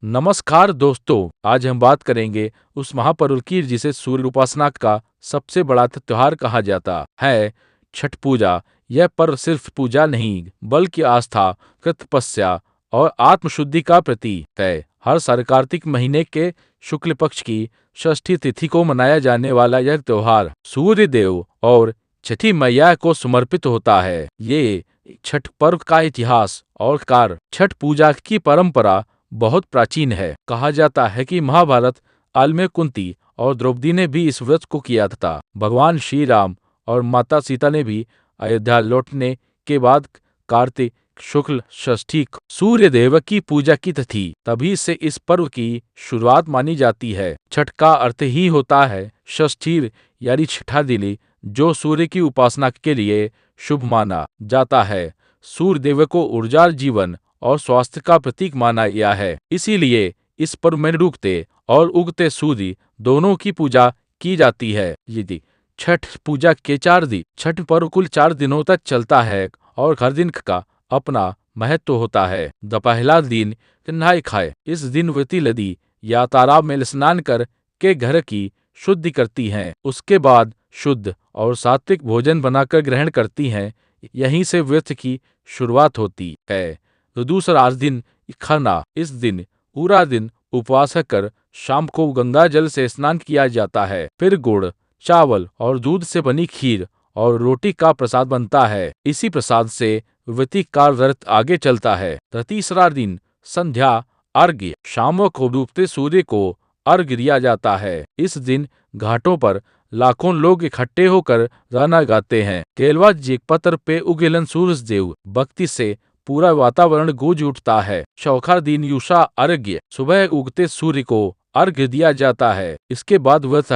नमस्कार दोस्तों, आज हम बात करेंगे उस महापर्व की जिसे सूर्य उपासना का सबसे बड़ा त्योहार कहा जाता है, छठ पूजा। यह पर्व सिर्फ पूजा नहीं, बल्कि आस्था, तपस्या और आत्मशुद्धि का प्रतीक है। हर साल कार्तिक महीने के शुक्ल पक्ष की षष्ठी तिथि को मनाया जाने वाला यह त्योहार सूर्य देव और छठी मैया को समर्पित होता है। ये छठ पर्व का इतिहास और कार्य छठ पूजा की परंपरा बहुत प्राचीन है। कहा जाता है कि महाभारत काल में कुंती और द्रौपदी ने भी इस व्रत को किया था। भगवान श्री राम और माता सीता ने भी अयोध्या लौटने के बाद कार्तिक शुक्ल षष्ठी को सूर्य देव की पूजा की तिथि, तभी से इस पर्व की शुरुआत मानी जाती है। छठ का अर्थ ही होता है षष्ठी यानी छठा दिन, जो सूर्य की उपासना के लिए शुभ माना जाता है। सूर्य देव को ऊर्जा, जीवन और स्वास्थ्य का प्रतीक माना गया है। इसीलिए इस पर्व में डूबते और उगते सूर्य दोनों की पूजा की जाती है। यदि छठ पूजा के 4 दिन, छठ पर्व कुल 4 दिनों तक चलता है और हर दिन का अपना महत्व होता है। पहला दिन नहाय खाए। इस दिन व्रती नदी या तालाब में स्नान कर के घर की शुद्धि करती हैं। उसके बाद शुद्ध और सात्विक भोजन बनाकर ग्रहण करती हैं। यहीं से व्रत की शुरुआत होती है। तो दूसरा दिन खरना। इस दिन पूरा दिन उपवास कर शाम को गंगा जल से स्नान किया जाता है। फिर गुड़, चावल और दूध से बनी खीर और रोटी का प्रसाद बनता है। इसी प्रसाद से व्रती का व्रत आगे चलता है। तो तीसरा दिन संध्या अर्घ्य। शाम को डूबते सूर्य को अर्घ्य दिया जाता है। इस दिन घाटों पर लाखों लोग इकट्ठे होकर गाना गाते हैं। केलवा जी पत्र पे उगेलन सूरज देव, भक्ति से पूरा वातावरण गूंज उठता है। चौथा दिन युषा अर्घ्य। सुबह उगते सूर्य को अर्घ्य दिया जाता है। इसके बाद व्रत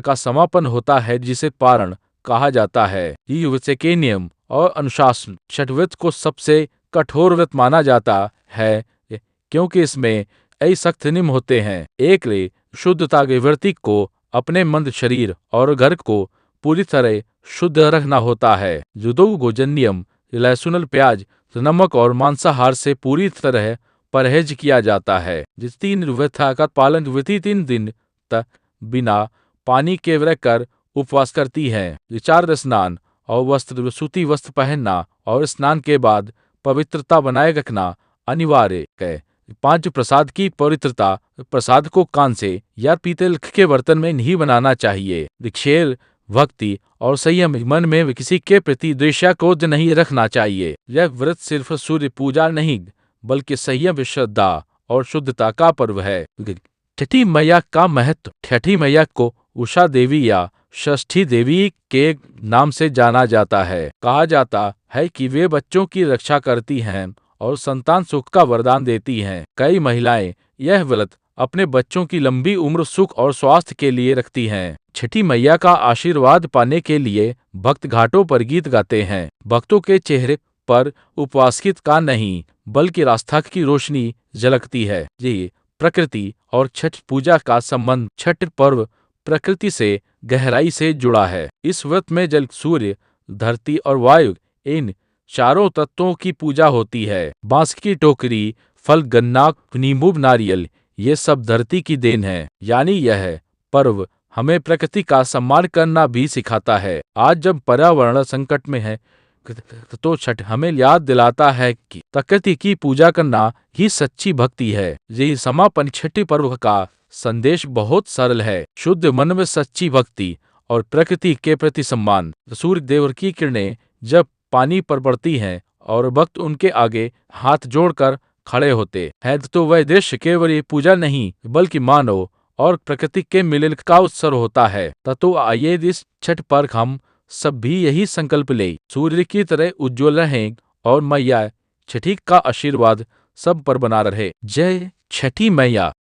का समापन होता है, जिसे पारण कहा जाता है। ये व्रत के नियम और अनुशासन। छठ व्रत को सबसे कठोर व्रत माना जाता है, क्योंकि इसमें कई सख्त नियम होते हैं। एक शुद्धता के व्रती को अपने मन, शरीर और घर को पूरी तरह शुद्ध रखना होता है। जुदो भोजन नियम, लहसुन, प्याज, नमक और मांसाहार से पूरी तरह परहेज किया जाता है। जिस 3 व्रत का पालन व्रती 3 दिन तक बिना पानी के व्रत कर उपवास करती है। 4 स्नान और वस्त्र, सूती वस्त्र पहनना और स्नान के बाद पवित्रता बनाए रखना अनिवार्य है। 5 प्रसाद की पवित्रता। प्रसाद को कांसे या पीतल के बर्तन में नहीं बनाना चाहिए। शेर, भक्ति और संयम मन में किसी के प्रति द्वेष या क्रोध नहीं रखना चाहिए। यह व्रत सिर्फ सूर्य पूजा नहीं, बल्कि संयम, श्रद्धा और शुद्धता का पर्व है। छठी मैया का महत्व। छठी मैया को उषा देवी या षष्ठी देवी के नाम से जाना जाता है। कहा जाता है कि वे बच्चों की रक्षा करती हैं और संतान सुख का वरदान देती हैं। कई महिलाएं यह व्रत अपने बच्चों की लंबी उम्र, सुख और स्वास्थ्य के लिए रखती हैं। छठी मैया का आशीर्वाद पाने के लिए भक्त घाटों पर गीत गाते हैं। भक्तों के चेहरे पर उपवासित का नहीं, बल्कि आस्था की रोशनी झलकती है। ये प्रकृति और छठ पूजा का संबंध। छठ पर्व प्रकृति से गहराई से जुड़ा है। इस व्रत में जल, सूर्य, धरती और वायु, इन चारों तत्वों की पूजा होती है। बांस की टोकरी, फल, गन्ना, नींबू, नारियल, ये सब धरती की देन है। यानी यह पर्व हमें प्रकृति का सम्मान करना भी सिखाता है। आज जब पर्यावरण संकट में है, तो छठ हमें याद दिलाता है कि प्रकृति की पूजा करना ही सच्ची भक्ति है। यही समापन छठी पर्व का संदेश बहुत सरल है। शुद्ध मन में सच्ची भक्ति और प्रकृति के प्रति सम्मान। सूर्य देव की किरणें जब पानी पर पड़ती हैं और भक्त उनके आगे हाथ जोड़कर खड़े होते हैं, तो वह दृश्य केवल पूजा नहीं, बल्कि मानव और प्रकृति के मिलन का उत्सव होता है। तो आइए इस छठ पर हम सब भी यही संकल्प ले, सूर्य की तरह उज्ज्वल रहें और मैया छठी का आशीर्वाद सब पर बना रहे। जय छठी मैया।